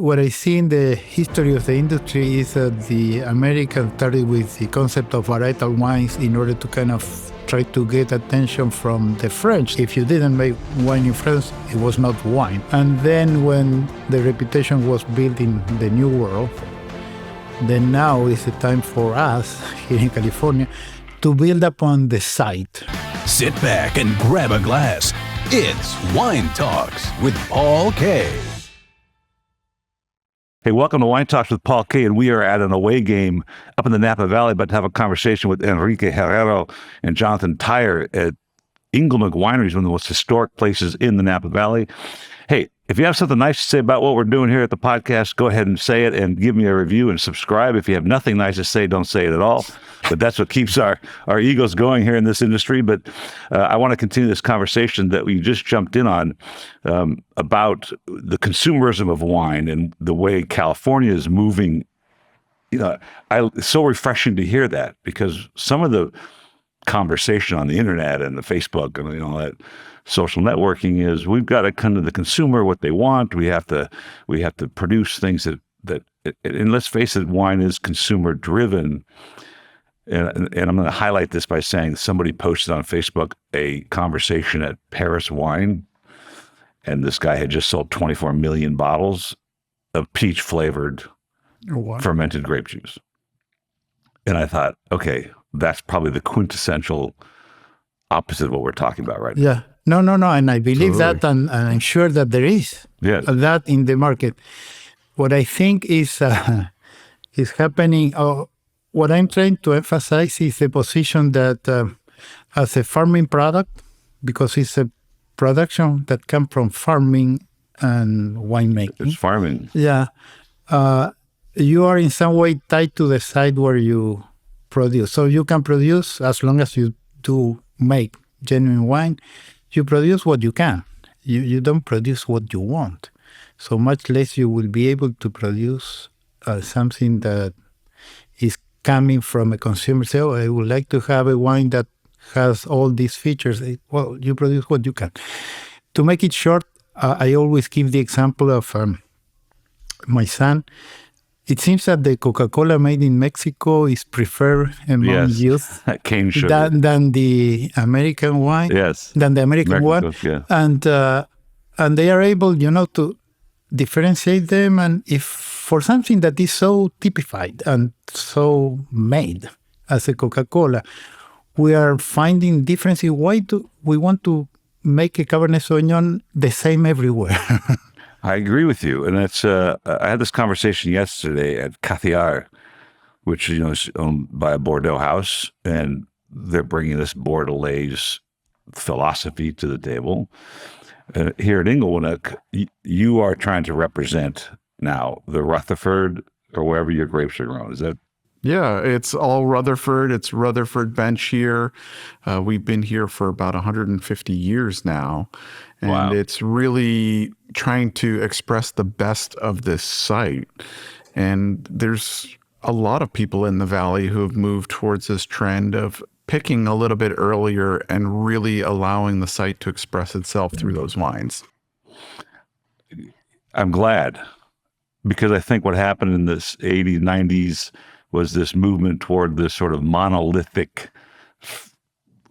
what I see in the history of the industry is that the Americans started with the concept of varietal wines in order to kind of try to get attention from the French. If you didn't make wine in France, it was not wine. And then when the reputation was built in the New World, then now is the time for us here in California to build upon the site. Sit back and grab a glass. It's Wine Talks with Paul K. Hey, welcome to Wine Talks with Paul K. And we are at an away game up in the Napa Valley, about to have a conversation with Enrique and Jonathan Tyre at Inglenook Winery, one of the most historic places in the Napa Valley. Hey, if you have something nice to say about what we're doing here at the podcast, go ahead and say it and give me a review and subscribe. If you have nothing nice to say, don't say it at all. But that's what keeps our egos going here in this industry. But I want to continue this conversation that we just jumped in on about the consumerism of wine and the way California is moving. You know, it's so refreshing to hear that, because some of the conversation on the internet and the Facebook and that social networking is we've got to come to the consumer what they want. We have to produce things that and let's face it, wine is consumer driven. And I'm going to highlight this by saying somebody posted on Facebook a conversation at Paris Wine, and this guy had just sold 24 million bottles of peach flavored fermented grape juice. And I thought, okay, that's probably the quintessential opposite of what we're talking about right now. Yeah. No. And I believe that, and I'm sure that there is that in the market. What I think is happening, what I'm trying to emphasize is the position that as a farming product, because it's a production that comes from farming and winemaking. It's farming. Yeah. You are in some way tied to the site where you produce. So you can produce, as long as you do make genuine wine, you produce what you can. You don't produce what you want. So much less you will be able to produce something that is coming from a consumer. Say, oh, I would like to have a wine that has all these features. Well, you produce what you can. To make it short, I always give the example of my son. It seems that the Coca-Cola made in Mexico is preferred among youth cane sugar than the American wine. Yes, than the American one. Yeah. And they are able, to differentiate them. And if for something that is so typified and so made as a Coca-Cola, we are finding differences. Why do we want to make a Cabernet Sauvignon the same everywhere? I agree with you. And it's I had this conversation yesterday at Cathiar, which is owned by a Bordeaux house, and they're bringing this Bordelaise philosophy to the table. Here at Inglenook, you are trying to represent now the Rutherford or wherever your grapes are grown. Is that? Yeah, it's all Rutherford. It's Rutherford bench here. We've been here for about 150 years now. And It's really trying to express the best of this site. And there's a lot of people in the valley who have moved towards this trend of picking a little bit earlier and really allowing the site to express itself through those wines. I'm glad, because I think what happened in this 80s, 90s was this movement toward this sort of monolithic,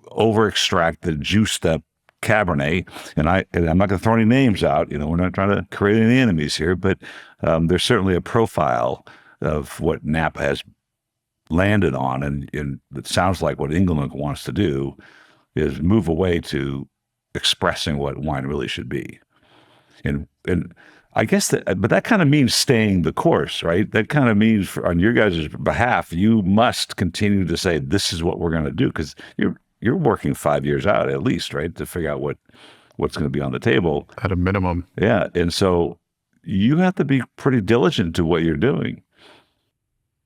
over-extracted, juiced-up Cabernet. And I'm not going to throw any names out. We're not trying to create any enemies here, but there's certainly a profile of what Napa has landed on, and it sounds like what Inglenook wants to do is move away to expressing what wine really should be. And I guess but that kind of means staying the course, right? That kind of means on your guys' behalf, you must continue to say, this is what we're going to do, because you're working 5 years out at least, right? To figure out what's going to be on the table. At a minimum. Yeah. And so you have to be pretty diligent to what you're doing.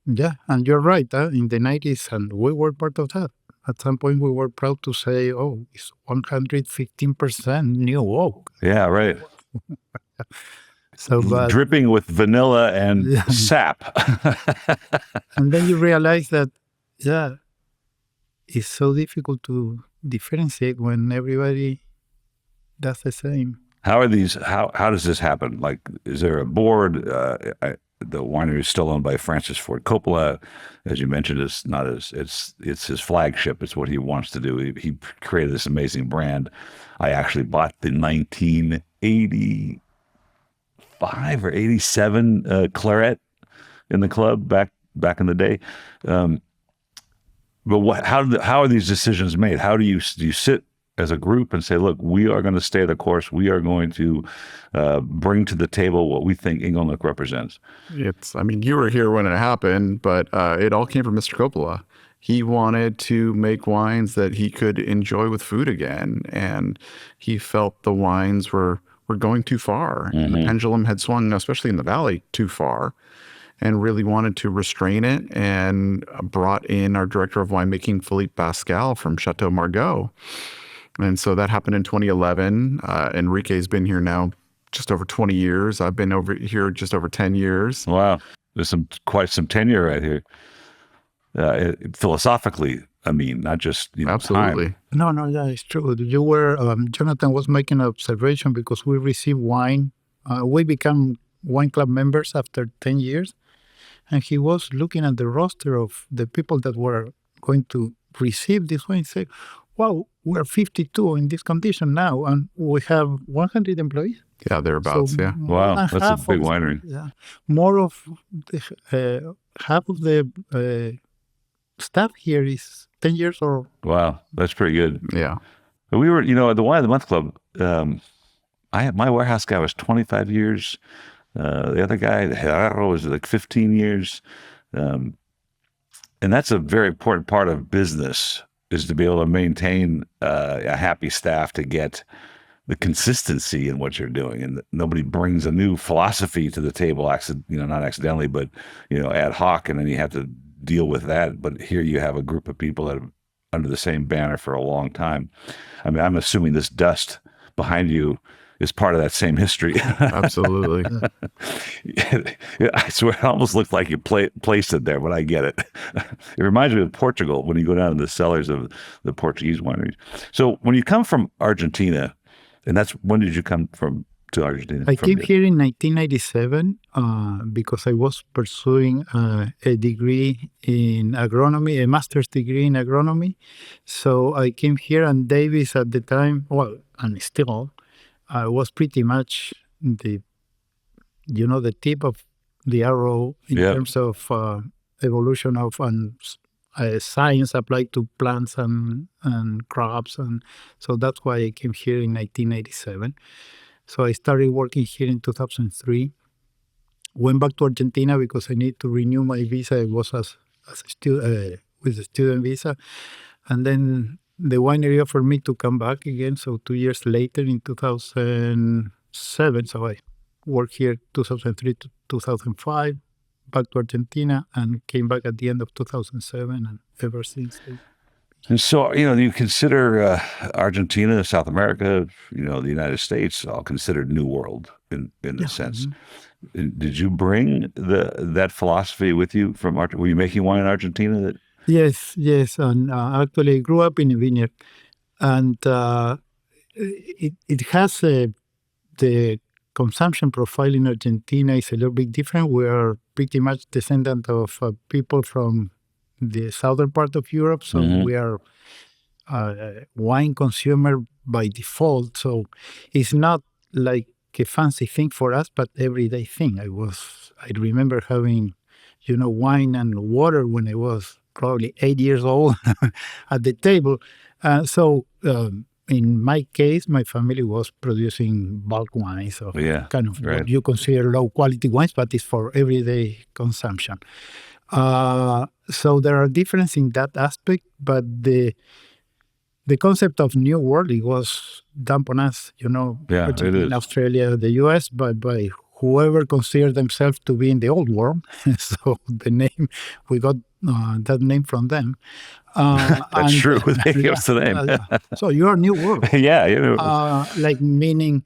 Yeah, and you're right. In the 90s, and we were part of that. At some point, we were proud to say, it's 115% new oak. Yeah, right. So dripping with vanilla and sap. And then you realize that, it's so difficult to differentiate when everybody does the same. How are these? How does this happen? Like, is there a board? The winery is still owned by Francis Ford Coppola, as you mentioned. It's not as it's his flagship. It's what he wants to do. He created this amazing brand. I actually bought the 1985 or 87 Claret in the club back in the day. But how are these decisions made? How do you sit as a group and say, look, we are going to stay the course. We are going to bring to the table what we think Inglenook represents. I mean, you were here when it happened, but it all came from Mr. Coppola. He wanted to make wines that he could enjoy with food again. And he felt the wines were going too far. Mm-hmm. And the pendulum had swung, especially in the Valley, too far, and really wanted to restrain it, and brought in our director of winemaking, Philippe Pascal from Chateau Margaux. And so that happened in 2011. Enrique's been here now just over 20 years. I've been over here just over 10 years. Wow. There's quite some tenure right here. Philosophically, I mean, not just absolutely. Time. No, yeah, it's true. You were Jonathan was making an observation because we received wine. We become wine club members after 10 years, and he was looking at the roster of the people that were going to receive this wine and say, wow, we're 52 in this condition now, and we have 100 employees. Yeah, thereabouts, yeah. Wow, that's a big winery. More of half of the staff here is 10 years old. Wow, that's pretty good. Yeah. We were, at the Wine of the Month Club, my warehouse guy was 25 years. The other guy, Herrero, was like 15 years. And that's a very important part of business, is to be able to maintain a happy staff, to get the consistency in what you're doing, and nobody brings a new philosophy to the table, not accidentally, but ad hoc, and then you have to deal with that. But here you have a group of people that are under the same banner for a long time. I mean, I'm assuming this dust behind you is part of that same history. Absolutely. I swear, it almost looked like you placed it there, but I get it. It reminds me of Portugal, when you go down to the cellars of the Portuguese wineries. So when you come from Argentina, and when did you come to Argentina? I came here in 1997 because I was pursuing a degree in agronomy, a master's degree in agronomy. So I came here, and Davis at the time, and still, was pretty much the tip of the arrow in terms of evolution of science applied to plants and crops. And so that's why I came here in 1987. So I started working here in 2003. Went back to Argentina because I need to renew my visa. I was as a student with a student visa. And then the winery offered me to come back again. So 2 years later, in 2007, so I worked here 2003 to 2005, back to Argentina, and came back at the end of 2007, and ever since. And so, you consider Argentina, South America, the United States, all considered New World in a sense. Mm-hmm. Did you bring that philosophy with you from Argentina? Were you making wine in Argentina? Yes. And actually, I grew up in a vineyard, and it has the consumption profile in Argentina is a little bit different. We are pretty much descendant of people from the southern part of Europe, so we are wine consumer by default. So it's not like a fancy thing for us, but everyday thing. I remember having, wine and water when I was probably 8 years old at the table. So in my case, my family was producing bulk wines, so kind of what you consider low quality wines, but it's for everyday consumption. So there are differences in that aspect, but the concept of New World, it was dumped on us, Argentina, Australia, the US, by whoever considered themselves to be in the old world. So the name, we got that name from them. That's true. They give us the name. So you're New World. Meaning,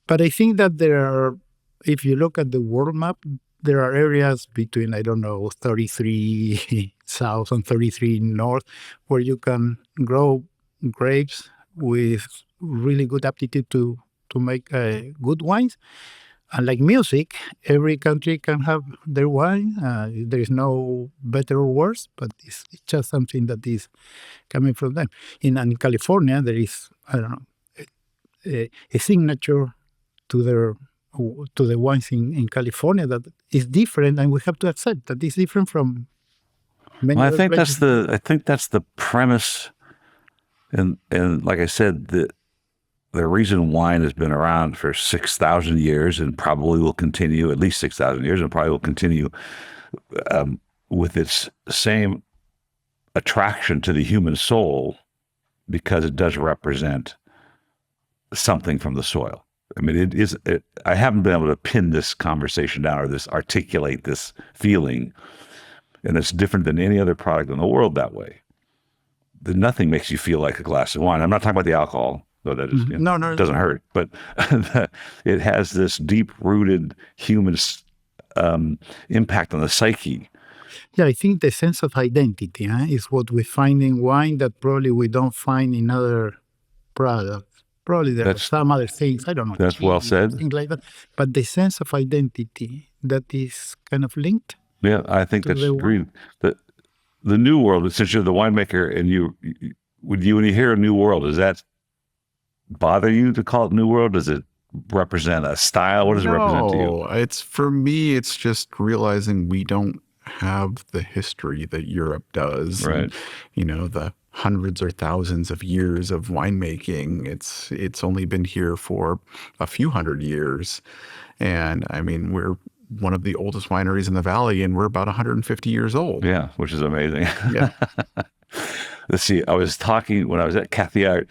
but I think that there are, if you look at the world map, there are areas between, 33 south and 33 north, where you can grow grapes with really good aptitude to to make good wines. And like music, every country can have their wine. There is no better or worse, but it's just something that is coming from them. In California, there is, I don't know, a signature to the wines in California that is different, and we have to accept that it's different from many Well, other places. I think that's the premise, and like I said, the reason wine has been around for 6,000 years and probably will continue at least 6,000 years and probably will continue with its same attraction to the human soul, because it does represent something from the soil. I mean, I haven't been able to pin this conversation down or articulate this feeling, and it's different than any other product in the world that way. Nothing makes you feel like a glass of wine. I'm not talking about the alcohol, though that is, No, it doesn't hurt, but it has this deep-rooted human impact on the psyche. Yeah, I think the sense of identity is what we find in wine that probably we don't find in other products. Probably there are some other things, I don't know. That's well said. Things like that. But the sense of identity that is kind of linked. Yeah, I think that's agreed. The new world, since you're the winemaker, and when you hear a new world, does that bother you to call it new world? Does it represent a style? What does it represent to you? For me, it's just realizing we don't have the history that Europe does. Right. And, the hundreds or thousands of years of winemaking. It's only been here for a few hundred years. And I mean, we're one of the oldest wineries in the valley, and we're about 150 years old. Yeah, which is amazing. Yeah. Let's see. I was talking when I was at Cathillart.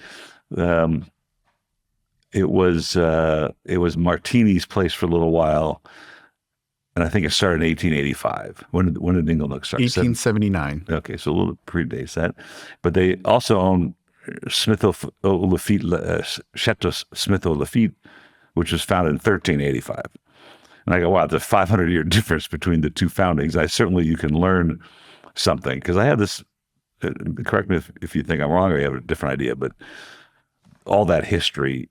It was Martini's place for a little while, and I think it started in 1885. When did Inglenook start? 1879. Okay, so a little predates that. But they also own Chateau Smith Lafitte, which was founded in 1385. And I go, wow, there's a 500-year difference between the two foundings. You can learn something, because I have this. Correct me if you think I'm wrong or you have a different idea, but all that history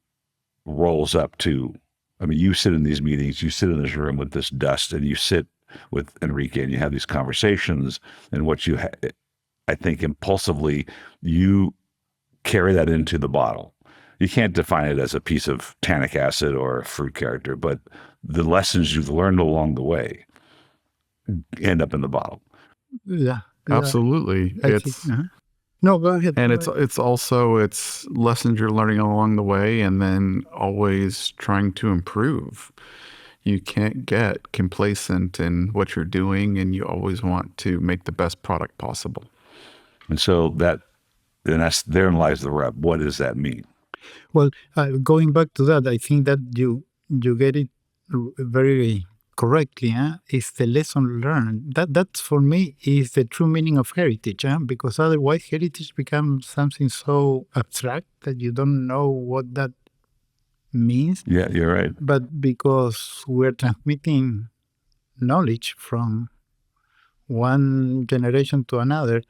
rolls up to. I mean, you sit in these meetings, you sit in this room with this dust, and you sit with Enrique, and you have these conversations, and I think impulsively, you carry that into the bottle. You can't define it as a piece of tannic acid or a fruit character, but the lessons you've learned along the way end up in the bottle. Yeah. Absolutely. No, go ahead. And it's also lessons you're learning along the way, and then always trying to improve. You can't get complacent in what you're doing, and you always want to make the best product possible. And so therein lies the rub. What does that mean? Well, going back to that, I think that you get it very correctly. It's the lesson learned. That for me is the true meaning of heritage. Because otherwise, heritage becomes something so abstract that you don't know what that means. Yeah, you're right. But because we're transmitting knowledge from one generation to another,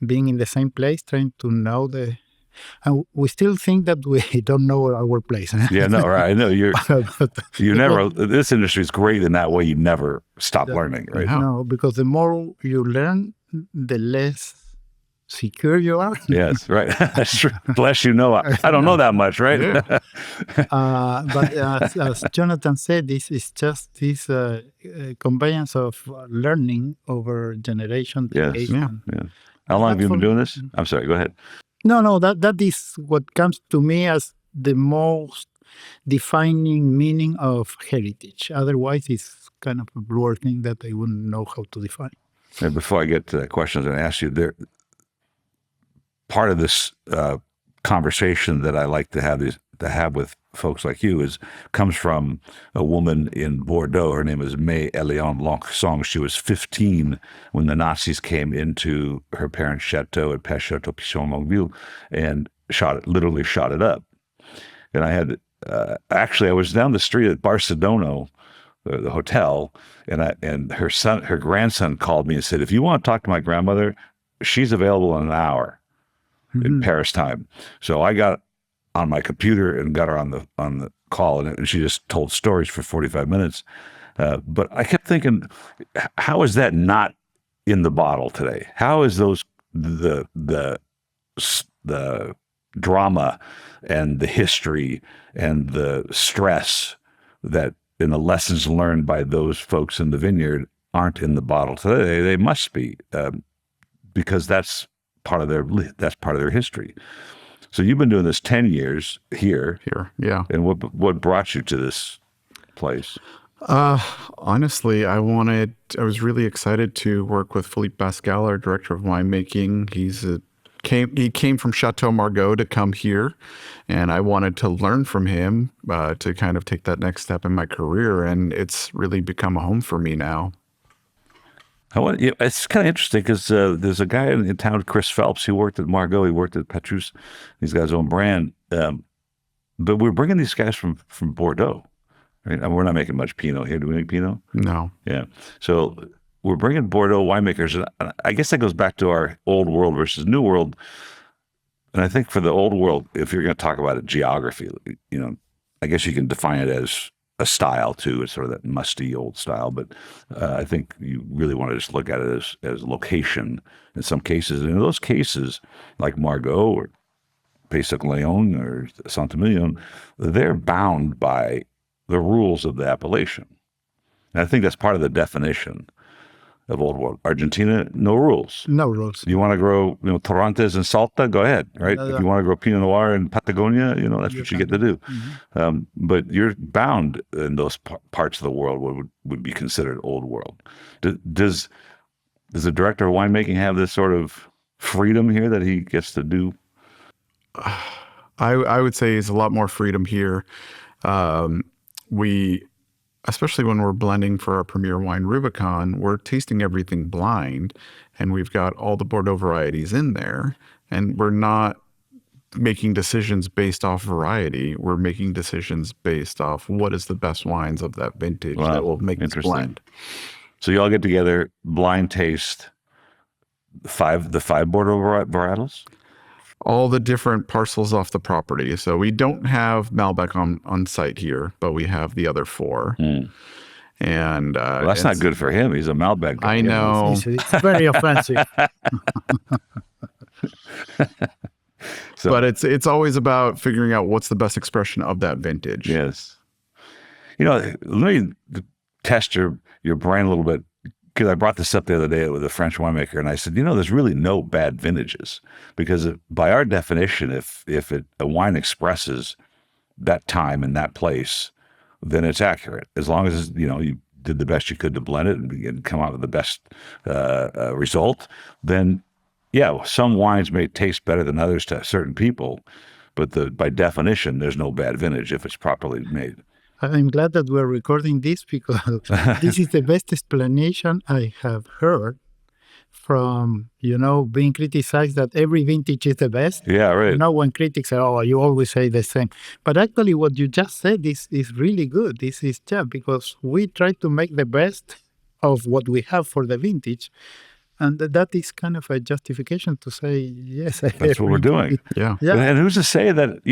being in the same place, trying to know and we still think that we don't know our place. Yeah, no, right. I know this industry is great in that way. You never stop learning, right? No, because the more you learn, the less secure you are. Yes, right. That's true. Bless you know. I don't know that much, right? Yeah. But as Jonathan said, this is just this conveyance of learning over generation. Yes. Yeah. How long have you been doing this? I'm sorry, go ahead. No, that is what comes to me as the most defining meaning of heritage. Otherwise, it's kind of a blur thing that I wouldn't know how to define. And before I get to that question, I was going to ask you, part of this conversation that I like to have with folks like you comes from a woman in Bordeaux. Her name is May-Éléonore Langsong. She was 15 when the Nazis came into her parents' chateau at Chateau Pichon-Longueville and literally shot it up. And I had I was down the street at Barcelona, the hotel, and her grandson called me and said, "If you want to talk to my grandmother, she's available in an hour in Paris time." So I got on my computer and got her on the call, and she just told stories for 45 minutes. But I kept thinking, how is that not in the bottle today? How is the drama and the history and the stress that in the lessons learned by those folks in the vineyard aren't in the bottle today? They must be, because that's part of their history. So you've been doing this 10 years here. Yeah. And what brought you to this place? Honestly, I was really excited to work with Philippe Pascal, our director of winemaking. He came from Chateau Margaux to come here, and I wanted to learn from him to kind of take that next step in my career, and it's really become a home for me now. It's kind of interesting because there's a guy in town, Chris Phelps, who worked at Margaux. He worked at Petrus. He's got his own brand. But we're bringing these guys from Bordeaux. Right? I mean, we're not making much Pinot here. Do we make Pinot? No. Yeah. So we're bringing Bordeaux winemakers. And I guess that goes back to our old world versus new world. And I think for the old world, if you're going to talk about it, geography, I guess you can define it as a style too. It's sort of that musty old style. But I think you really want to just look at it as location in some cases. And in those cases, like Margaux or Pays-Saint-Léon or Saint-Emilion, they're bound by the rules of the appellation. And I think that's part of the definition of old world. Argentina, no rules. No rules. You want to grow, Torrontés and Salta, go ahead, right? If you want to grow Pinot Noir in Patagonia, that's what you get to do. Mm-hmm. But you're bound in those parts of the world would be considered old world. Does the director of winemaking have this sort of freedom here that he gets to do? I would say there's a lot more freedom here. Especially when we're blending for our premier wine Rubicon, we're tasting everything blind, and we've got all the Bordeaux varieties in there, and we're not making decisions based off variety. We're making decisions based off what is the best wines of that vintage that will make this blend. So you all get together, blind taste the five Bordeaux varietals? All the different parcels off the property. So we don't have Malbec on site here, but we have the other four. Mm. And that's not good for him. He's a Malbec guy. I know. It's very offensive. But it's always about figuring out what's the best expression of that vintage. Yes. Let me test your brain a little bit, because I brought this up the other day with a French winemaker, and I said, there's really no bad vintages, because by our definition, if a wine expresses that time and that place, then it's accurate. As long as you did the best you could to blend it and come out with the best result, then some wines may taste better than others to certain people, but by definition, there's no bad vintage if it's properly made. I'm glad that we're recording this, because this is the best explanation I have heard from, being criticized that every vintage is the best. Yeah, right. When critics say, you always say the same. But actually what you just said is really good. This is because we try to make the best of what we have for the vintage. And that is kind of a justification to say, yes. That's what we're doing. Yeah. And who's to say that,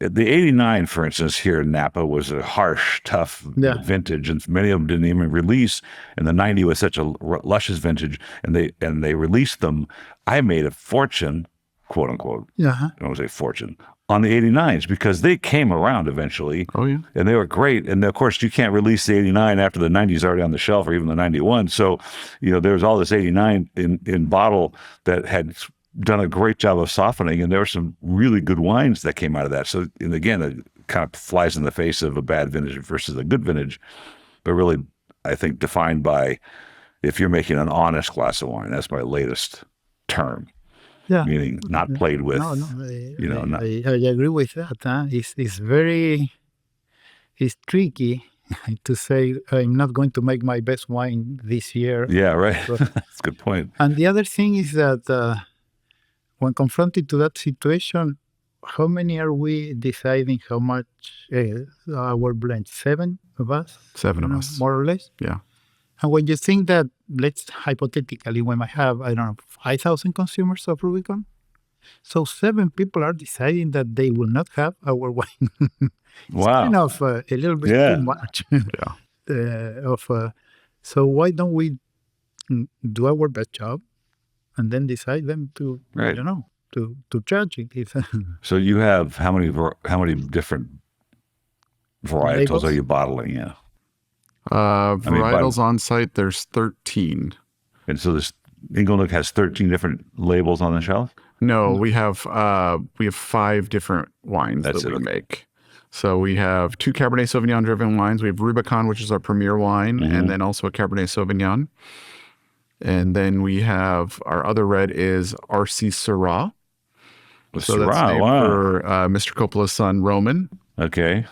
the 89, for instance, here in Napa was a harsh, tough vintage, and many of them didn't even release. And the 90 was such a luscious vintage, and they released them. I made a fortune, quote unquote. I don't want to say fortune, on the 89s, because they came around eventually. Oh yeah, and they were great. And of course, you can't release the 89 after the 90 is already on the shelf, or even the 91. So, there was all this 89 in bottle that had done a great job of softening, and there were some really good wines that came out of that. So, and again, it kind of flies in the face of a bad vintage versus a good vintage, but really, I think defined by if you're making an honest glass of wine. That's my latest term. Yeah, meaning not played with. I agree with that. It's tricky to say I'm not going to make my best wine this year. Yeah, right. That's a good point. And the other thing is that when confronted to that situation, how many are we deciding how much our blend? 7 of us? 7 of us. More or less? Yeah. And when you think that, let's hypothetically, we might have, 5,000 consumers of Rubicon. So 7 people are deciding that they will not have our wine. It's kind Wow. of a little bit Yeah. too much. Yeah. So why don't we do our best job and then decide them to, Right. to judge it. So you have how many different varietals Labels? are you bottling? Yeah. Varietals on site, there's 13. And so this Inglenook has 13 different labels on the shelf? No, we have 5 different wines that we make. So we have 2 Cabernet Sauvignon driven wines. We have Rubicon, which is our premier wine, and then also a Cabernet Sauvignon. And then we have our other red is RC Syrah. So that's named for Mr. Coppola's son, Roman. Okay.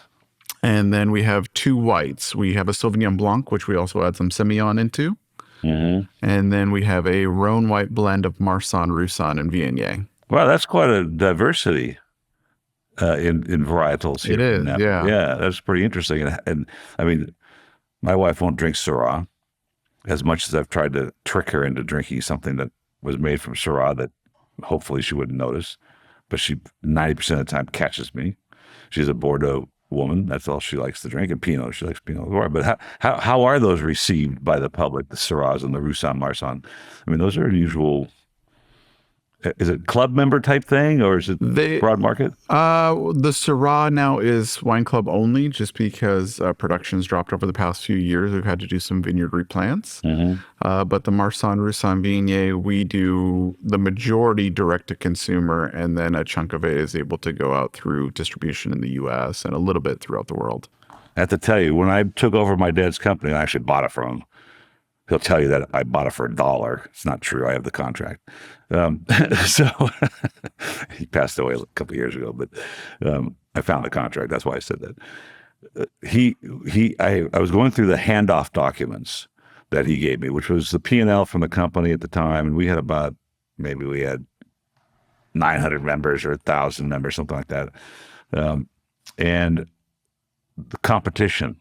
And then we have 2 whites. We have a Sauvignon Blanc, which we also add some Semillon into. And then we have a Rhone white blend of Marsanne, Roussanne, and Viognier. Wow, that's quite a diversity in varietals here. It is, yeah. Yeah, that's pretty interesting. And I mean, my wife won't drink Syrah as much as I've tried to trick her into drinking something that was made from Syrah that hopefully she wouldn't notice. But she 90% of the time catches me. She's a Bordeaux woman. That's all she likes to drink. And Pinot, she likes Pinot Noir. But how are those received by the public, the Syrahs and the Roussanne Marsanne? I mean, those are unusual. Is it club member type thing or is it broad market? The Syrah now is wine club only just because production's dropped over the past few years. We've had to do some vineyard replants. But the Marsanne, Roussanne, Viognier, we do the majority direct to consumer, and then a chunk of it is able to go out through distribution in the U.S. and a little bit throughout the world. I have to tell you, when I took over my dad's company, I actually bought it from him. He'll tell you that I bought it for $1. It's not true. I have the contract. So he passed away a couple of years ago, but I found the contract. That's why I said that. I was going through the handoff documents that he gave me, which was the P&L from the company at the time. And we had maybe we had 900 members or 1,000 members, something like that. And the competition,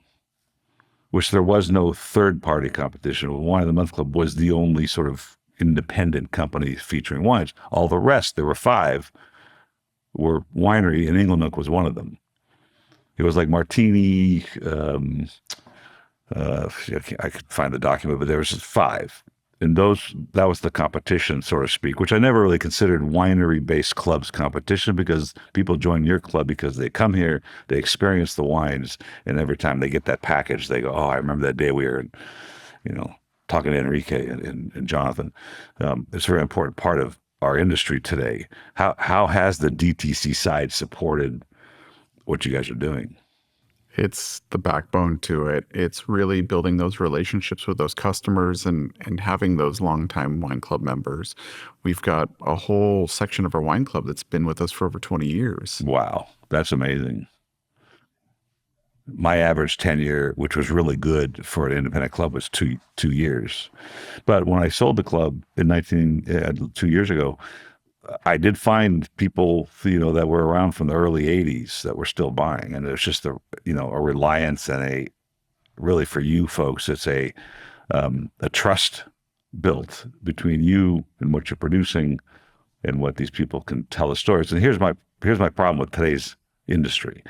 which there was no third-party competition. Wine of the Month Club was the only sort of independent company featuring wines. All the rest, there were 5, were winery, and Inglenook was one of them. It was like Martini. I could find the document, but there was 5. And that was the competition, so to speak, which I never really considered winery-based clubs competition because people join your club because they come here, they experience the wines, and every time they get that package, they go, oh, I remember that day we were, talking to Enrique and Jonathan. It's a very important part of our industry today. How has the DTC side supported what you guys are doing? It's the backbone to it. It's really building those relationships with those customers and having those longtime wine club members. We've got a whole section of our wine club that's been with us for over 20 years. Wow, that's amazing. My average tenure, which was really good for an independent club, was two years. But when I sold the club in 2 years ago, I did find people, that were around from the early 80s that were still buying. And it's just a reliance and really for you folks, it's a trust built between you and what you're producing and what these people can tell the stories. And here's my problem with today's industry.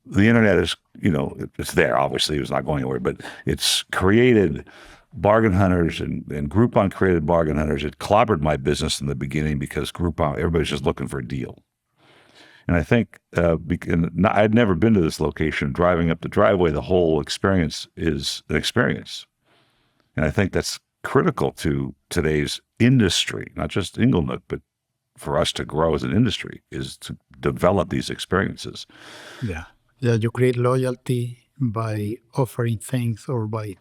The internet is, it's there, obviously, it's not going anywhere, but it's created bargain hunters and Groupon created bargain hunters. It clobbered my business in the beginning because Groupon, everybody's just looking for a deal. And I think I'd never been to this location. Driving up the driveway, the whole experience is an experience. And I think that's critical to today's industry, not just Inglenook, but for us to grow as an industry, is to develop these experiences. Yeah, you create loyalty by offering things or by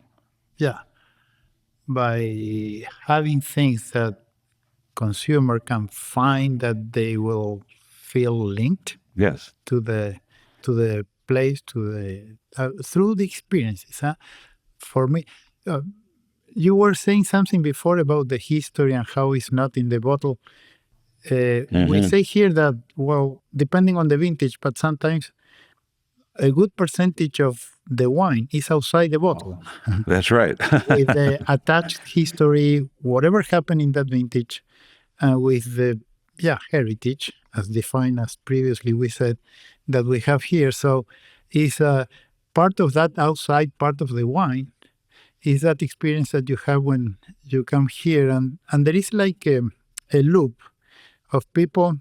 having things that consumer can find that they will feel linked. Yes. To the place, through the experiences. For me, you were saying something before about the history and how it's not in the bottle. We say here that, well, depending on the vintage, but sometimes a good percentage of the wine is outside the bottle. That's right. With the attached history, whatever happened in that vintage, with the heritage, as defined as previously we said, that we have here. So it's part of that outside part of the wine is that experience that you have when you come here. And there is like a loop of people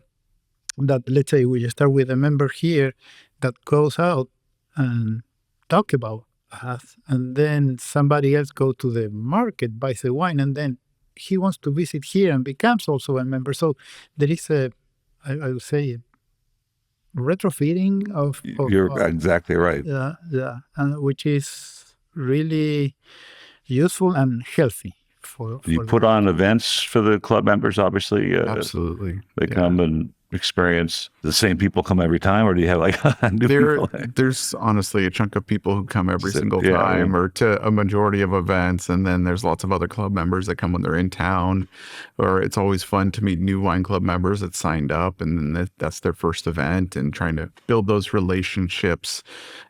that, let's say we start with a member here that goes out and talk about us, and then somebody else go to the market, buys the wine, and then he wants to visit here and becomes also a member. So there is I would say, retrofitting of You're exactly right. yeah, and which is really useful and healthy for You put on events for the club members, obviously. Absolutely. They come and experience. The same people come every time, or do you have like new people? There's honestly a chunk of people who come every single time, or to a majority of events, and then there's lots of other club members that come when they're in town. Or it's always fun to meet new wine club members that signed up, and then that's their first event, and trying to build those relationships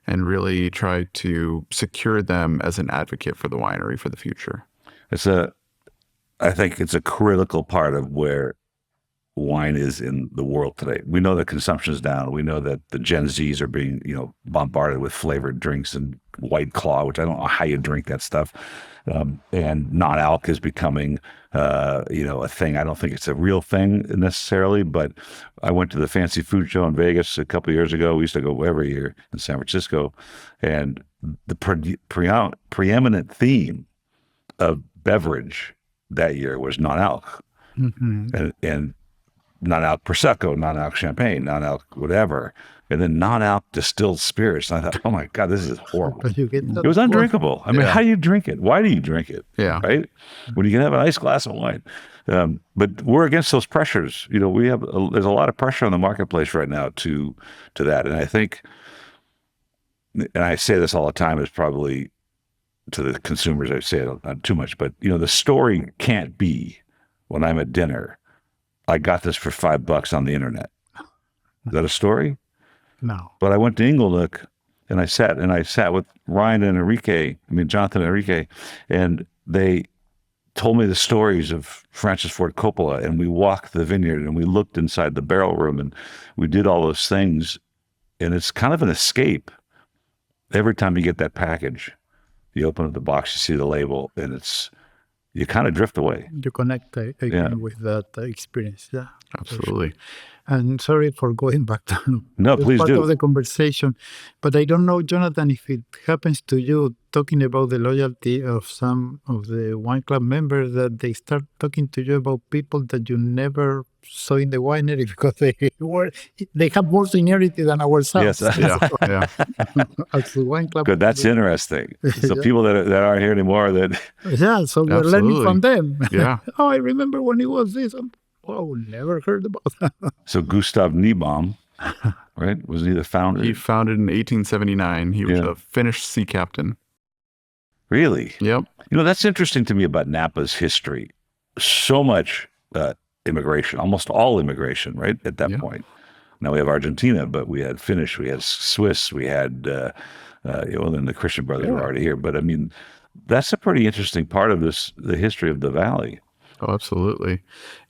and really try to secure them as an advocate for the winery for the future. I think it's a critical part of where wine is in the world today. We know that consumption is down. We know that the Gen Zs are being, bombarded with flavored drinks and White Claw, which I don't know how you drink that stuff. And non-alc is becoming, a thing. I don't think it's a real thing necessarily, but I went to the Fancy Food Show in Vegas a couple of years ago. We used to go every year in San Francisco, and the preeminent theme of beverage that year was non-alc. Mm-hmm. And non-alc Prosecco, non-alc Champagne, non-alc whatever, and then non-alc distilled spirits. And I thought, oh my God, this is horrible. It was undrinkable. I mean, how do you drink it? Why do you drink it? Yeah. Right? When you can have a nice glass of wine. But we're against those pressures. There's a lot of pressure on the marketplace right now to that. And I think, and I say this all the time, is probably to the consumers, I say it not too much, but the story can't be when I'm at dinner, I got this for $5 on the internet. Is that a story? No. But I went to Inglenook and I sat with Jonathan and Enrique, and they told me the stories of Francis Ford Coppola, and we walked the vineyard and we looked inside the barrel room and we did all those things. And it's kind of an escape. Every time you get that package, you open up the box, you see the label, and you kind of drift away. You connect again with that experience. Yeah, absolutely. Sure. And sorry for going back to please part do. of the conversation, but I don't know, Jonathan, if it happens to you, talking about the loyalty of some of the wine club members, that they start talking to you about people that you never saw in the winery because they have more seniority than ourselves. Yes, yeah. As the wine club. Good, that's interesting. So people that aren't here anymore, so we're learning from them. Yeah. Oh, I remember when it was this. Never heard about that. So Gustav Niebaum, right? Was he the founder? He founded in 1879. He was a Finnish sea captain. Really? Yep. That's interesting to me about Napa's history. So much immigration, almost all immigration, right? At that point. Now we have Argentina, but we had Finnish, we had Swiss, we had, then the Christian brothers were already here. But I mean, that's a pretty interesting part of the history of the valley. Oh, absolutely.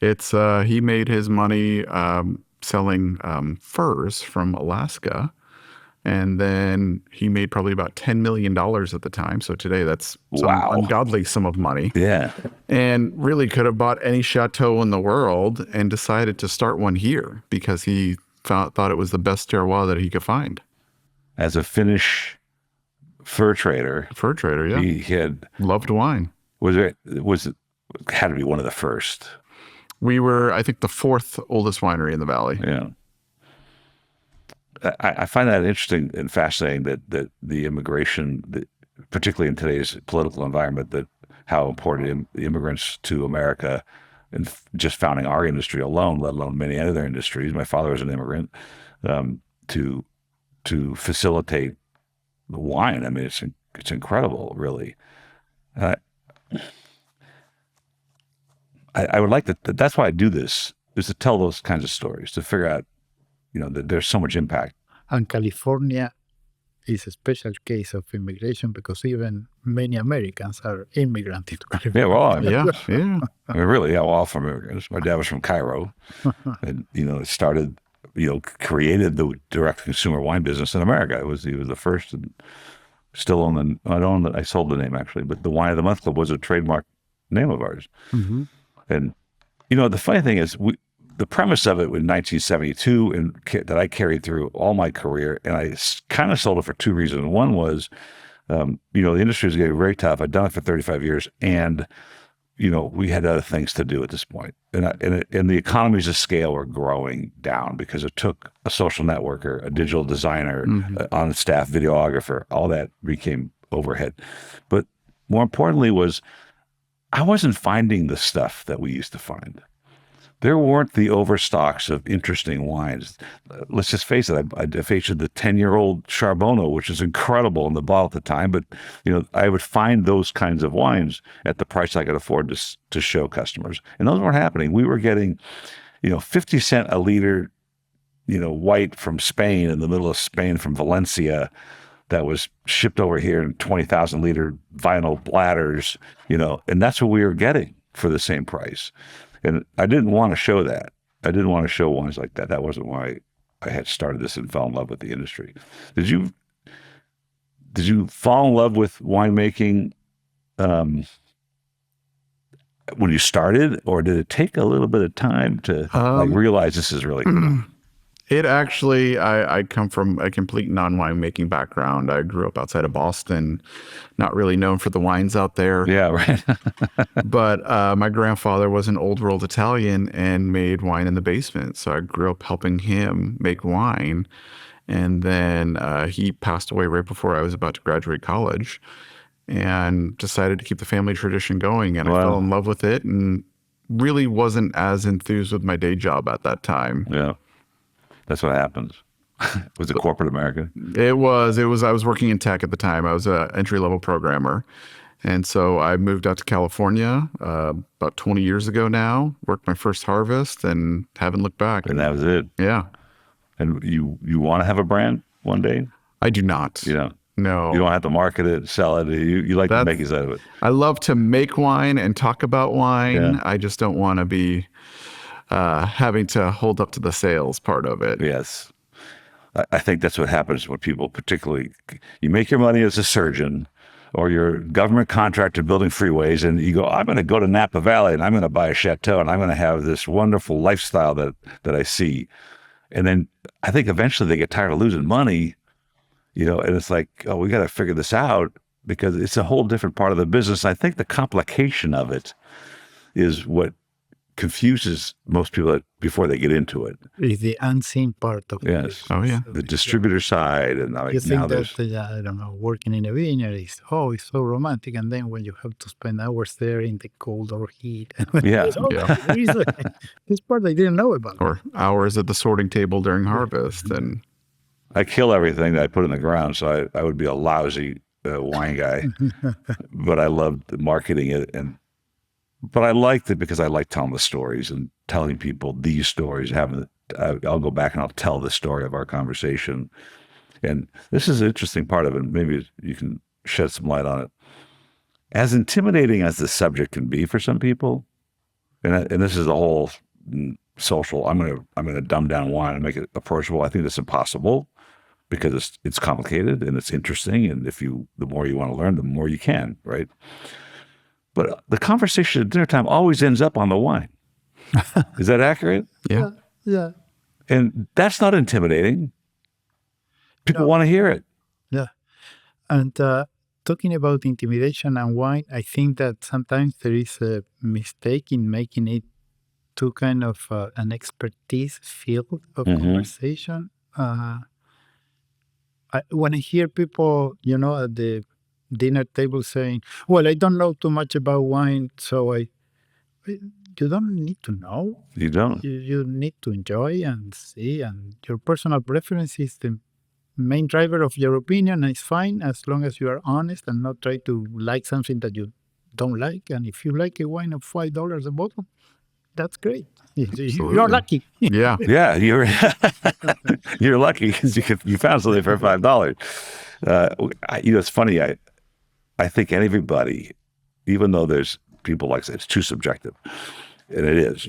It's he made his money selling furs from Alaska, and then he made probably about $10 million at the time. So today that's some ungodly sum of money. Yeah. And really could have bought any chateau in the world and decided to start one here because he thought it was the best terroir that he could find. As a Finnish fur trader, yeah. He had loved wine. Had to be one of the first. We were, I think, the fourth oldest winery in the valley. Yeah. I find that interesting and fascinating that the immigration, particularly in today's political environment, that how important the immigrants to America and just founding our industry alone, let alone many other industries. My father was an immigrant, to facilitate the wine. I mean, it's incredible, really. I would like to, that's why I do this, is to tell those kinds of stories, to figure out, that there's so much impact. And California is a special case of immigration because even many Americans are immigrants into California. Yeah, well, yeah. I mean, really, we're all from immigrants. My dad was from Cairo, and, it started created the direct consumer wine business in America. He was the first, and still I sold the name actually, but the Wine of the Month Club was a trademark name of ours. Mm-hmm. And the funny thing is, the premise of it was 1972, and that I carried through all my career, and I kind of sold it for two reasons. One was, the industry was getting very tough. I'd done it for 35 years, and we had other things to do at this point. And the economies of scale were growing down because it took a social networker, a digital designer, on-staff videographer, all that became overhead. But more importantly was, I wasn't finding the stuff that we used to find. There weren't the overstocks of interesting wines. Let's just face it. I featured the 10-year-old Charbono, which is incredible in the bottle at the time. But I would find those kinds of wines at the price I could afford to show customers, and those weren't happening. We were getting, 50 cent a liter, white from Spain, in the middle of Spain, from Valencia, that was shipped over here in 20,000 liter vinyl bladders. And that's what we were getting for the same price. And I didn't want to show that. I didn't want to show wines like that. That wasn't why I had started this and fell in love with the industry. Did you fall in love with winemaking when you started, or did it take a little bit of time to realize this is really cool? It actually, I come from a complete non-winemaking background. I grew up outside of Boston, not really known for the wines out there. Yeah, right. But my grandfather was an old world Italian and made wine in the basement. So I grew up helping him make wine. And then he passed away right before I was about to graduate college, and decided to keep the family tradition going. And I fell in love with it, and really wasn't as enthused with my day job at that time. Yeah. That's what happens. Was it corporate America? It was. I was working in tech at the time. I was an entry-level programmer. And so I moved out to California about 20 years ago now, worked my first harvest, and haven't looked back. And that was it. Yeah. And you want to have a brand one day? I do not. No. You don't have to market it, sell it. You like to make use out of it. I love to make wine and talk about wine. Yeah. I just don't want to be having to hold up to the sales part of it. Yes. I think that's what happens when people, particularly, you make your money as a surgeon or you're a government contractor building freeways, and you go, I'm going to go to Napa Valley and I'm going to buy a chateau and I'm going to have this wonderful lifestyle that I see. And then I think eventually they get tired of losing money, and it's like, oh, we got to figure this out, because it's a whole different part of the business. I think the complication of it is what confuses most people before they get into it. It's the unseen part of it. Yes. Oh, yeah. The distributor side. And You think that, I don't know, working in a vineyard is, it's so romantic. And then when you have to spend hours there in the cold or heat. Yeah. This part I didn't know about. Or hours at the sorting table during harvest. And I kill everything that I put in the ground, so I would be a lousy wine guy. But I loved marketing it. But I liked it because I like telling the stories and telling people these stories. I'll go back and I'll tell the story of our conversation. And this is an interesting part of it. Maybe you can shed some light on it. As intimidating as the subject can be for some people, and this is the whole social, I'm gonna dumb down wine and make it approachable. I think that's impossible, because it's complicated and it's interesting. And the more you want to learn, the more you can, right? But the conversation at dinner time always ends up on the wine. Is that accurate? Yeah. Yeah. And that's not intimidating. People want to hear it. Yeah. And talking about intimidation and wine, I think that sometimes there is a mistake in making it too kind of an expertise field of conversation. When I hear people, at the dinner table saying, well, I don't know too much about wine, so you don't need to know. You don't. You need to enjoy and see, and your personal preference is the main driver of your opinion, and it's fine as long as you are honest and not try to like something that you don't like. And if you like a wine of $5 a bottle, that's great. You're lucky. Yeah. Yeah, you're lucky because you found something for $5. It's funny. I think everybody, even though there's people like it's too subjective, and it is.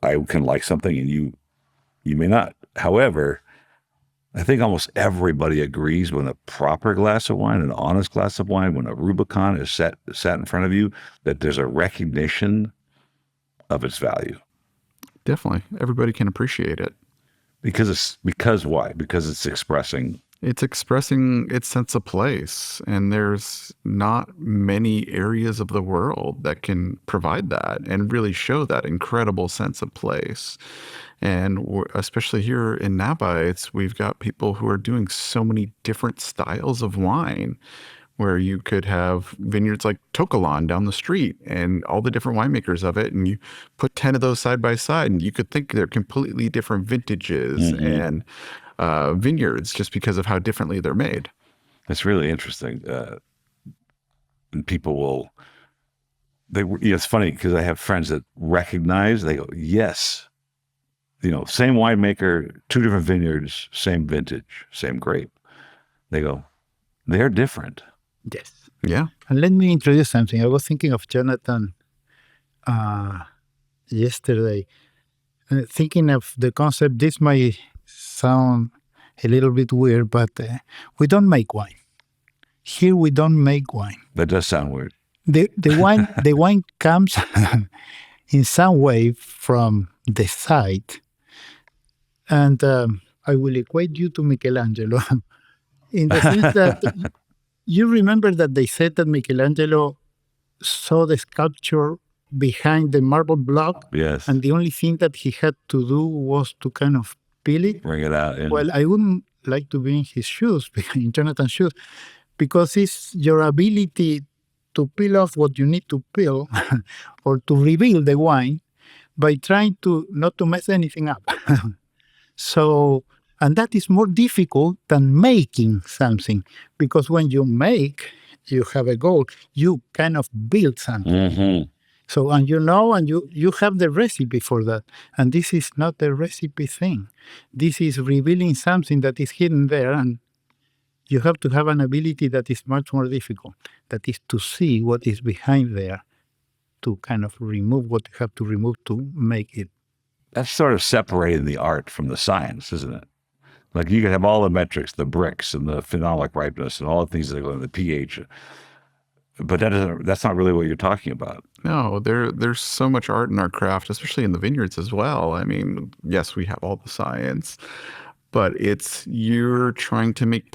I can like something and you may not. However, I think almost everybody agrees when a proper glass of wine, an honest glass of wine, when a Rubicon is sat in front of you, that there's a recognition of its value. Definitely. Everybody can appreciate it. Because why? Because it's expressing its sense of place. And there's not many areas of the world that can provide that and really show that incredible sense of place. And especially here in Napa, we've got people who are doing so many different styles of wine, where you could have vineyards like Tocolon down the street and all the different winemakers of it. And you put 10 of those side by side and you could think they're completely different vintages and vineyards just because of how differently they're made. That's really interesting. And people it's funny because I have friends that recognize, they go, yes, same winemaker, 2 different vineyards, same vintage, same grape. They go, they're different. Yes. Yeah. And let me introduce something. I was thinking of Jonathan yesterday, thinking of the concept. This might sound a little bit weird, but we don't make wine. Here we don't make wine. That does sound weird. The wine comes in some way from the site. And I will equate you to Michelangelo in the sense that you remember that they said that Michelangelo saw the sculpture behind the marble block. Yes. And the only thing that he had to do was to kind of peel it. Bring it out. Yeah. Well, I wouldn't like to be in his shoes, in Jonathan's shoes, because it's your ability to peel off what you need to peel or to reveal the wine by trying to not to mess anything up. So, and that is more difficult than making something, because when you make, you have a goal, you kind of build something. Mm-hmm. So, and you have the recipe for that. And this is not the recipe thing. This is revealing something that is hidden there, and you have to have an ability that is much more difficult. That is to see what is behind there, to kind of remove what you have to remove to make it. That's sort of separating the art from the science, isn't it? Like you can have all the metrics, the bricks and the phenolic ripeness and all the things that go in the pH, but that's not really what you're talking about. No, there's so much art in our craft, especially in the vineyards as well. I mean, yes, we have all the science, but you're trying to make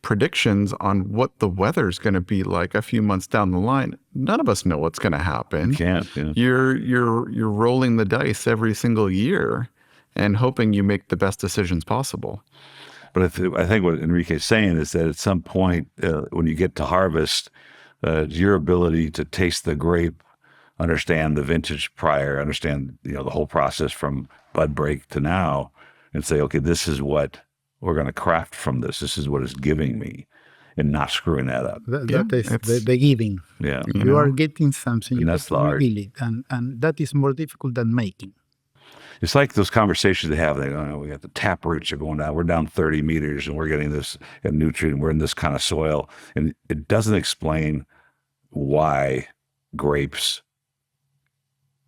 predictions on what the weather's going to be like a few months down the line. None of us know what's going to happen. You can't. Yeah. You're rolling the dice every single year and hoping you make the best decisions possible. But I think what Enrique's saying is that at some point, when you get to harvest, your ability to taste the grape, understand the vintage prior, understand the whole process from bud break to now, and say, okay, this is what we're going to craft from this. This is what it's giving me, and not screwing that up. That is the giving. Yeah, you are getting something. And that's the art. Reveal it, and that is more difficult than making. It's like those conversations they have. They go, we got the tap roots are going down. We're down 30 meters, and we're getting this nutrient. We're in this kind of soil, and it doesn't explain why grapes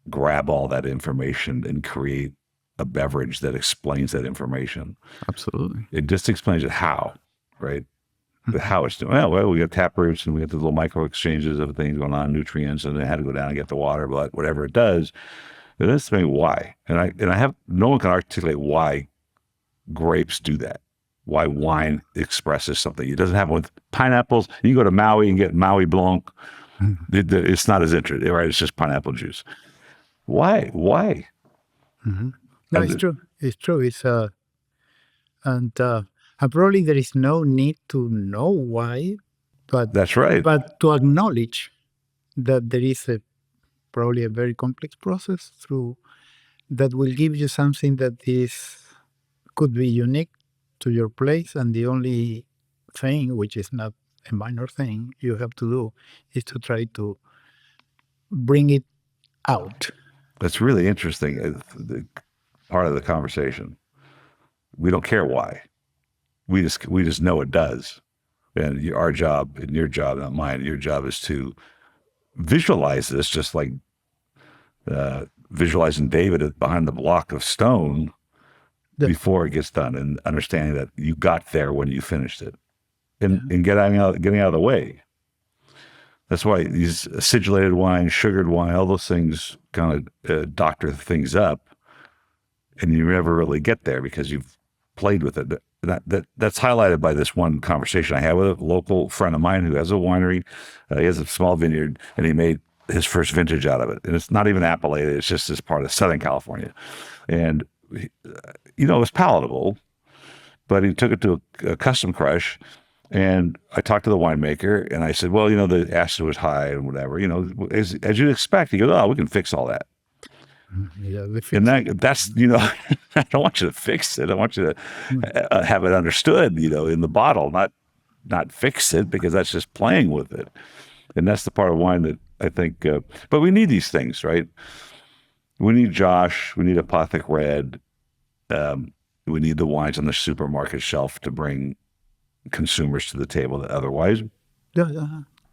grab all that information and create a beverage that explains that information. Absolutely. It just explains it how, right? The how it's doing. Well, we got tap roots and we got the little micro exchanges of things going on, nutrients, and they had to go down and get the water, but whatever it does, it doesn't explain why. And no one can articulate why grapes do that. Why wine expresses something. It doesn't happen with pineapples. You can go to Maui and get Maui Blanc. It's not as interesting, right? It's just pineapple juice. Why? Mm-hmm. No, it's true. It's true. And probably there is no need to know why, but that's right. But to acknowledge that there is probably a very complex process through that will give you something that could be unique to your place, and the only thing, which is not a minor thing, you have to do is to try to bring it out. That's really interesting. Part of the conversation. We don't care why. We just know it does. And our job, and your job, not mine, your job is to visualize this, just like visualizing David behind the block of stone. before it gets done, and understanding that you got there when you finished it, and getting out of the way. That's why these acidulated wine, sugared wine, all those things kind of doctor things up, and you never really get there because you've played with it. That's highlighted by this one conversation I had with a local friend of mine who has a winery. He has a small vineyard, and he made his first vintage out of it. And it's not even appellated. It's just this part of Southern California. And, it was palatable, but he took it to a custom crush. And I talked to the winemaker, and I said, well, the acid was high and whatever, as you'd expect. He goes, oh, we can fix all that. Yeah, and that's, I don't want you to fix it. I want you to have it understood, in the bottle, not fix it, because that's just playing with it. And that's the part of wine that I think, but we need these things, right? We need Josh, we need Apothic Red. We need the wines on the supermarket shelf to bring consumers to the table that otherwise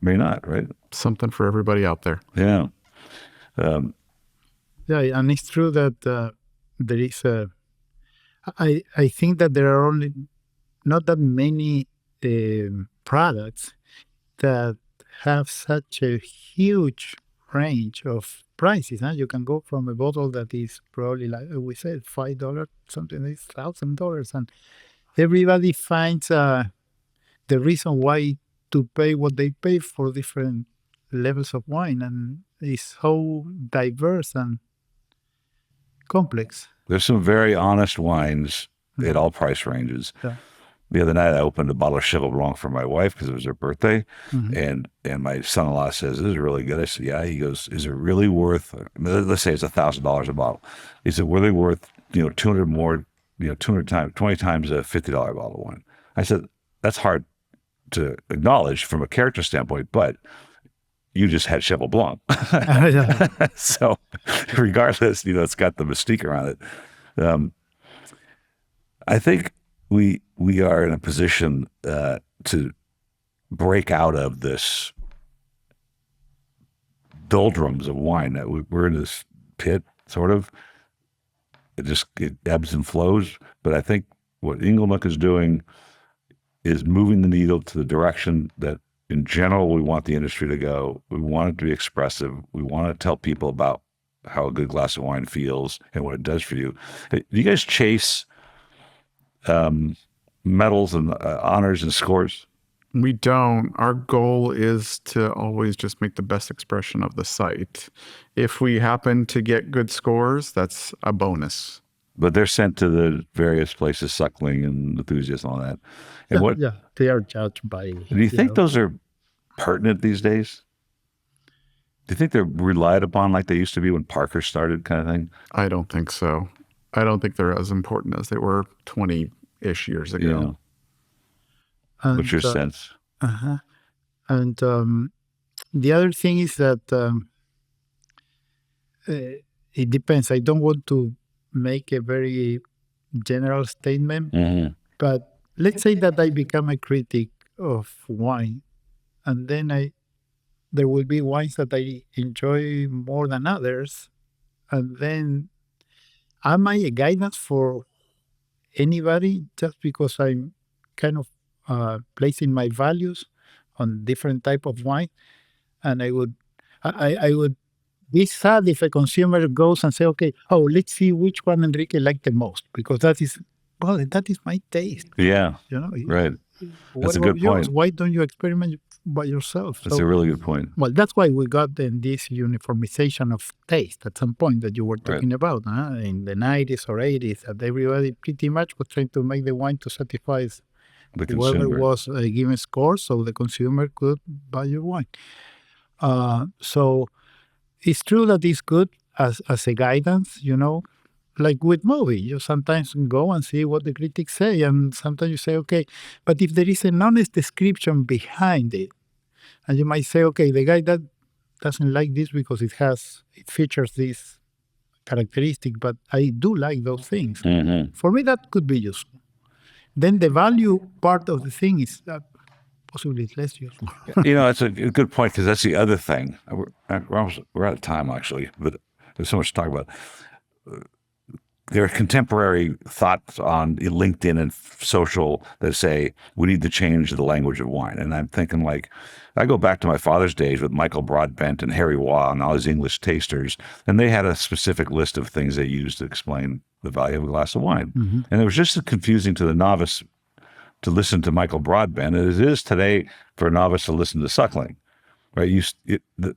may not, right? Something for everybody out there. Yeah. And it's true that there is I think that there are only not that many products that have such a huge range of prices. You can go from a bottle that is probably, like we said, $5, something like $1,000, and everybody finds the reason why to pay what they pay for different levels of wine, and it's so diverse and complex. There's some very honest wines at all price ranges. Yeah. The other night, I opened a bottle of Cheval Blanc for my wife because it was her birthday, and my son-in-law says, this is really good. I said, yeah. He goes, is it really worth, let's say it's $1,000 a bottle. Is it really worth, 200 more, 200 times, 20 times a $50 bottle of wine? I said, that's hard to acknowledge from a character standpoint, but you just had Cheval Blanc. So regardless, it's got the mystique around it. I think we are in a position to break out of this doldrums of wine. That we're in this pit, sort of. It ebbs and flows. But I think what Inglenook is doing is moving the needle to the direction that, in general, we want the industry to go. We want it to be expressive. We want to tell people about how a good glass of wine feels and what it does for you. Do you guys chase medals and honors and scores? We don't. Our goal is to always just make the best expression of the site. If we happen to get good scores, that's a bonus. But they're sent to the various places, Suckling and Enthusiast and all that. And they are judged by. Do you think those are pertinent these days? Do you think they're relied upon like they used to be when Parker started, kind of thing? I don't think so. I don't think they're as important as they were 20-ish years ago. Yeah. And, what's your sense? And the other thing is that it depends. I don't want to make a very general statement, but let's say that I become a critic of wine, and then there will be wines that I enjoy more than others, and then am I a guidance for anybody just because I'm kind of placing my values on different type of wine? And I would be sad if a consumer goes and say, okay, let's see which one Enrique liked the most, because that is my taste. Yeah, right. That's a good point. Why don't you experiment by yourself? That's a really good point. Well, that's why we got in this uniformization of taste at some point that you were talking about in the 90s or 80s, that everybody pretty much was trying to make the wine to satisfy the whoever consumer was a given score, so the consumer could buy your wine. So it's true that it's good as a guidance, like with movie. You sometimes go and see what the critics say, and sometimes you say, okay, but if there is an honest description behind it, and you might say, okay, the guy that doesn't like this because it features this characteristic, but I do like those things. For me, that could be useful. Then the value part of the thing is possibly less useful. That's a good point, because that's the other thing. We're out of time, actually, but there's so much to talk about. there are contemporary thoughts on LinkedIn and social that say we need to change the language of wine. And I'm thinking, like, I go back to my father's days with Michael Broadbent and Harry Waugh and all his English tasters, and they had a specific list of things they used to explain the value of a glass of wine. Mm-hmm. And it was just as confusing to the novice to listen to Michael Broadbent as it is today for a novice to listen to Suckling. Right?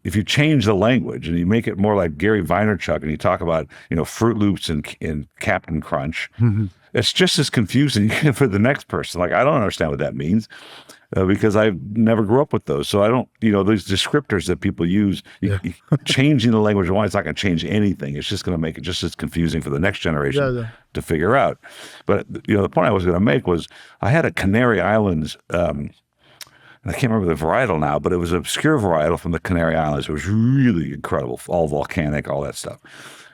If you change the language and you make it more like Gary Vaynerchuk and you talk about, Fruit Loops and Captain Crunch, mm-hmm. it's just as confusing for the next person. Like, I don't understand what that means because I never grew up with those. So I don't, those descriptors that people use, changing the language of wine, it's not going to change anything. It's just going to make it just as confusing for the next generation to figure out. But, the point I was going to make was I had a Canary Islands and I can't remember the varietal now, but it was an obscure varietal from the Canary Islands. It was really incredible, all volcanic, all that stuff.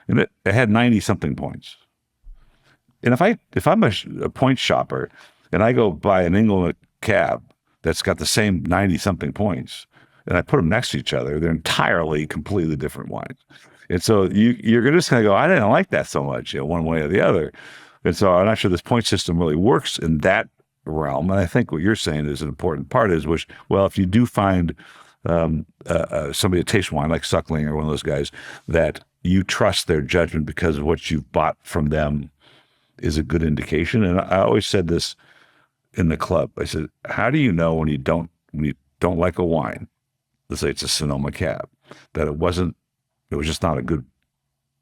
And it had 90-something points. And if I'm a point shopper and I go buy an Inglenook cab that's got the same 90-something points, and I put them next to each other, they're entirely, completely different wines. And so you're just going to go, I didn't like that so much, one way or the other. And so I'm not sure this point system really works in that realm. And I think what you're saying is an important part is, if you do find somebody that tastes wine like Suckling or one of those guys that you trust their judgment because of what you've bought from them is a good indication. And I always said this in the club. I said, how do you know when you don't like a wine, let's say it's a Sonoma Cab, that it was just not a good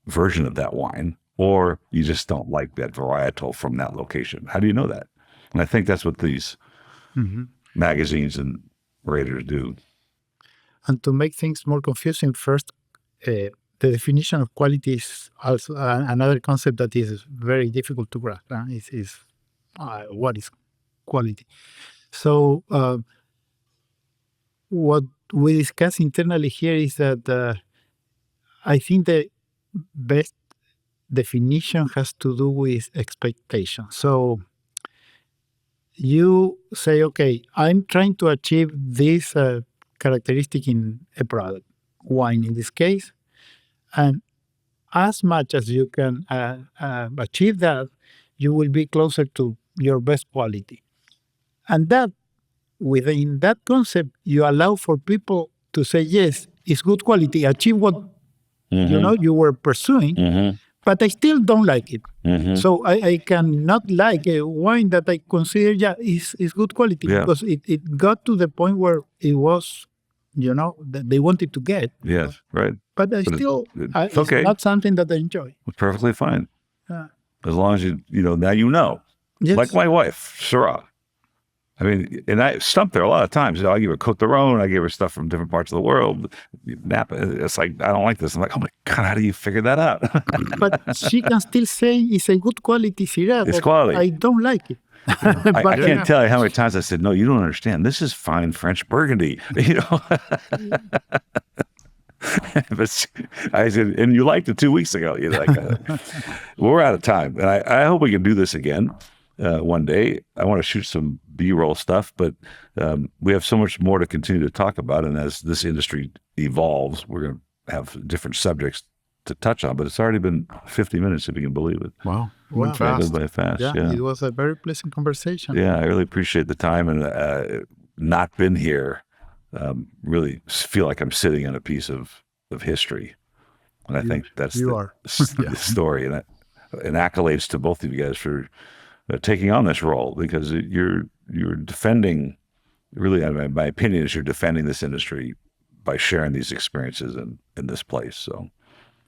version of that wine, or you just don't like that varietal from that location? How do you know that? And I think that's what these magazines and raters do. And to make things more confusing, first, the definition of quality is also another concept that is very difficult to grasp. What is quality? So what we discuss internally here is that I think the best definition has to do with expectation. So you say, okay, I'm trying to achieve this characteristic in a product, wine in this case, and as much as you can achieve that, you will be closer to your best quality. And that, within that concept, you allow for people to say, yes, it's good quality, achieve what you were pursuing, but I still don't like it. So I cannot like a wine that I consider is good quality because it got to the point where it was, that they wanted to get. Yes, right. But it's okay. Not something that I enjoy. It's perfectly fine. As long as now you know. Yes. Like my wife, Syrah. I mean, and I stumped her a lot of times. I give her Côte d'Aron, I give her stuff from different parts of the world. Napa, it's like, I don't like this. I'm like, oh my God, how do you figure that out? But she can still say it's a good quality Syrah. It's quality. I don't like it. I can't tell you how many times I said, no, you don't understand. This is fine French Burgundy, But I said, and you liked it 2 weeks ago. You're like, we're out of time. And I hope we can do this again one day. I want to shoot some B-roll stuff, but we have so much more to continue to talk about. And as this industry evolves, we're going to have different subjects to touch on. But it's already been 50 minutes, if you can believe it. Wow. Went fast. By fast. Yeah, it was a very pleasant conversation. Yeah, I really appreciate the time and not been here. Really feel like I'm sitting in a piece of history. And I think that's the story. And accolades to both of you guys for taking on this role, because you're defending, really, my opinion is you're defending this industry by sharing these experiences in this place. So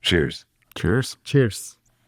cheers. Cheers. Cheers.